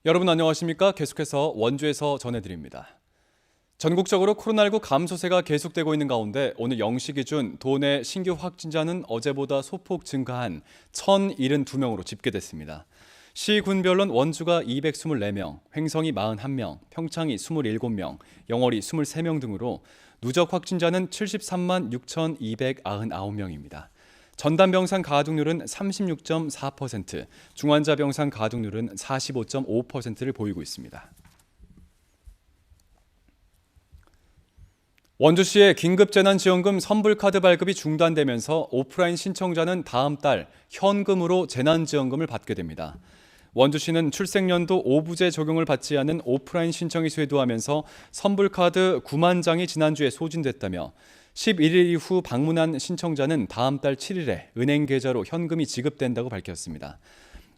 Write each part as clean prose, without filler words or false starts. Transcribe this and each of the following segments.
여러분 안녕하십니까? 계속해서 원주에서 전해드립니다. 전국적으로 코로나19 감소세가 계속되고 있는 가운데 오늘 0시 기준 도내 신규 확진자는 어제보다 소폭 증가한 1,072명으로 집계됐습니다. 시 군별로는 원주가 224명, 횡성이 41명, 평창이 27명, 영월이 23명 등으로 누적 확진자는 73만 6,299명입니다. 전담병상 가동률은 36.4%, 중환자 병상 가동률은 45.5%를 보이고 있습니다. 원주시의 긴급재난지원금 선불카드 발급이 중단되면서 오프라인 신청자는 다음 달 현금으로 재난지원금을 받게 됩니다. 원주시는 출생연도 5부제 적용을 받지 않은 오프라인 신청이 쇄도하면서 선불카드 9만 장이 지난주에 소진됐다며 11일 이후 방문한 신청자는 다음 달 7일에 은행 계좌로 현금이 지급된다고 밝혔습니다.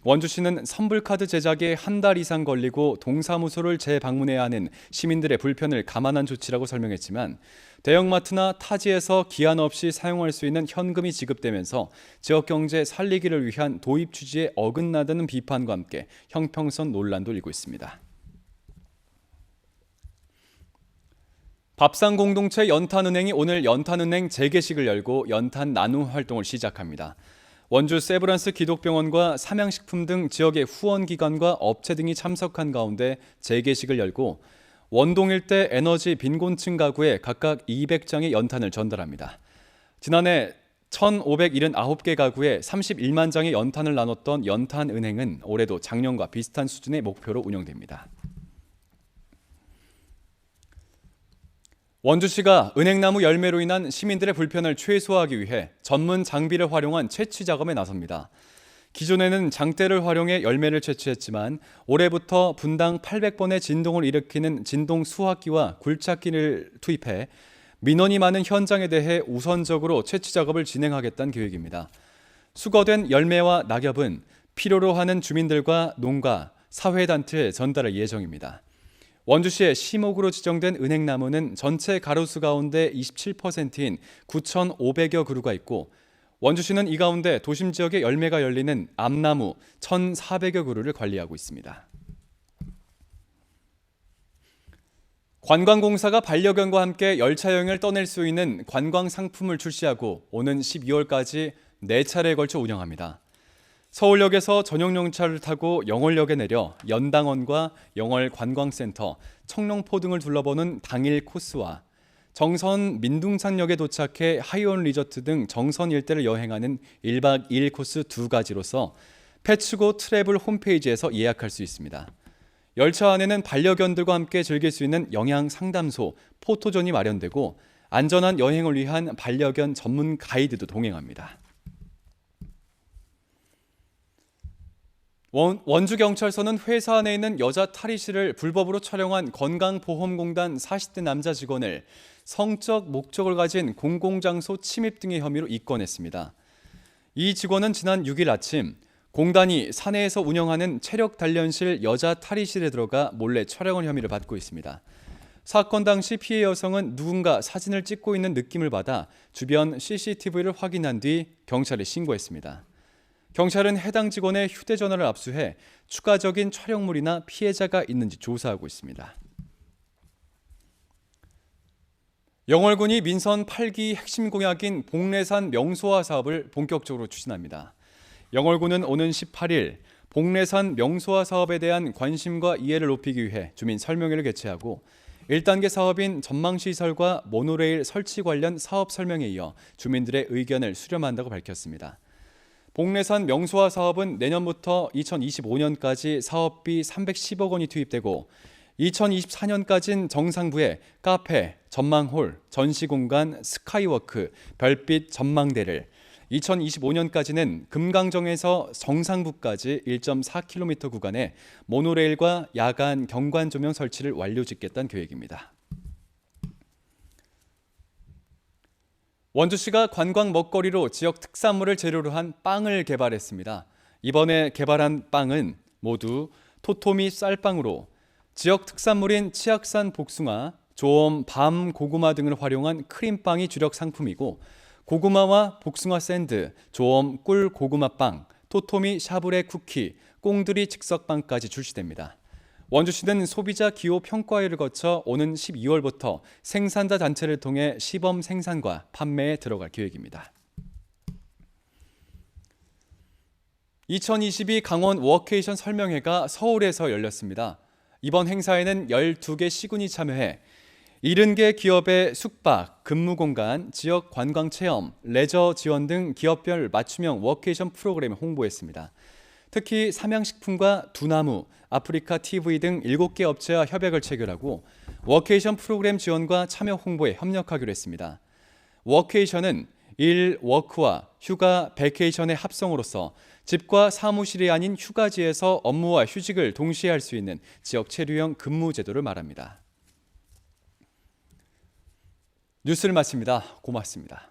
원주시는 선불카드 제작에 한 달 이상 걸리고 동사무소를 재방문해야 하는 시민들의 불편을 감안한 조치라고 설명했지만 대형마트나 타지에서 기한 없이 사용할 수 있는 현금이 지급되면서 지역경제 살리기를 위한 도입 취지에 어긋나다는 비판과 함께 형평성 논란도 일고 있습니다. 밥상공동체 연탄은행이 오늘 연탄은행 재개식을 열고 연탄 나눔 활동을 시작합니다. 원주 세브란스 기독병원과 삼양식품 등 지역의 후원기관과 업체 등이 참석한 가운데 재개식을 열고 원동 일대 에너지 빈곤층 가구에 각각 200장의 연탄을 전달합니다. 지난해 1,579개 가구에 31만 장의 연탄을 나눴던 연탄은행은 올해도 작년과 비슷한 수준의 목표로 운영됩니다. 원주시가 은행나무 열매로 인한 시민들의 불편을 최소화하기 위해 전문 장비를 활용한 채취 작업에 나섭니다. 기존에는 장대를 활용해 열매를 채취했지만 올해부터 분당 800번의 진동을 일으키는 진동 수확기와 굴착기를 투입해 민원이 많은 현장에 대해 우선적으로 채취 작업을 진행하겠다는 계획입니다. 수거된 열매와 낙엽은 필요로 하는 주민들과 농가, 사회단체에 전달할 예정입니다. 원주시의 시목으로 지정된 은행나무는 전체 가로수 가운데 27%인 9,500여 그루가 있고 원주시는 이 가운데 도심 지역에 열매가 열리는 암나무 1,400여 그루를 관리하고 있습니다. 관광공사가 반려견과 함께 열차 여행을 떠낼 수 있는 관광 상품을 출시하고 오는 12월까지 4차례에 걸쳐 운영합니다. 서울역에서 전용 열차를 타고 영월역에 내려 연당원과 영월 관광센터, 청룡포 등을 둘러보는 당일 코스와 정선 민둥산역에 도착해 하이온 리조트 등 정선 일대를 여행하는 1박 2일 코스 두 가지로서 패츠고 트래블 홈페이지에서 예약할 수 있습니다. 열차 안에는 반려견들과 함께 즐길 수 있는 영양 상담소, 포토존이 마련되고 안전한 여행을 위한 반려견 전문 가이드도 동행합니다. 원주경찰서는 회사 안에 있는 여자 탈의실을 불법으로 촬영한 건강보험공단 40대 남자 직원을 성적 목적을 가진 공공장소 침입 등의 혐의로 입건했습니다. 이 직원은 지난 6일 아침 공단이 사내에서 운영하는 체력 단련실 여자 탈의실에 들어가 몰래 촬영한 혐의를 받고 있습니다. 사건 당시 피해 여성은 누군가 사진을 찍고 있는 느낌을 받아 주변 CCTV를 확인한 뒤 경찰에 신고했습니다. 경찰은 해당 직원의 휴대전화를 압수해 추가적인 촬영물이나 피해자가 있는지 조사하고 있습니다. 영월군이 민선 8기 핵심 공약인 복례산 명소화 사업을 본격적으로 추진합니다. 영월군은 오는 18일 복례산 명소화 사업에 대한 관심과 이해를 높이기 위해 주민 설명회를 개최하고 1단계 사업인 전망시설과 모노레일 설치 관련 사업 설명에 이어 주민들의 의견을 수렴한다고 밝혔습니다. 복례산 명소화 사업은 내년부터 2025년까지 사업비 310억 원이 투입되고 2024년까지는 정상부에 카페, 전망홀, 전시공간, 스카이워크, 별빛 전망대를 2025년까지는 금강정에서 정상부까지 1.4km 구간에 모노레일과 야간 경관 조명 설치를 완료 짓겠다는 계획입니다. 원주시가 관광 먹거리로 지역 특산물을 재료로 한 빵을 개발했습니다. 이번에 개발한 빵은 모두 토토미 쌀빵으로 지역 특산물인 치악산 복숭아, 조엄 밤 고구마 등을 활용한 크림빵이 주력 상품이고 고구마와 복숭아 샌드, 조엄 꿀 고구마빵, 토토미 샤브레 쿠키, 꽁드리 즉석빵까지 출시됩니다. 원주시는 소비자 기호 평가회를 거쳐 오는 12월부터 생산자 단체를 통해 시범 생산과 판매에 들어갈 계획입니다. 2022 강원 워케이션 설명회가 서울에서 열렸습니다. 이번 행사에는 12개 시군이 참여해 70개 기업의 숙박, 근무 공간, 지역 관광 체험, 레저 지원 등 기업별 맞춤형 워케이션 프로그램을 홍보했습니다. 특히 삼양식품과 두나무, 아프리카 TV 등 7개 업체와 협약을 체결하고 워케이션 프로그램 지원과 참여 홍보에 협력하기로 했습니다. 워케이션은 일, 워크와 휴가, 베케이션의 합성으로서 집과 사무실이 아닌 휴가지에서 업무와 휴직을 동시에 할 수 있는 지역 체류형 근무 제도를 말합니다. 뉴스를 마칩니다. 고맙습니다.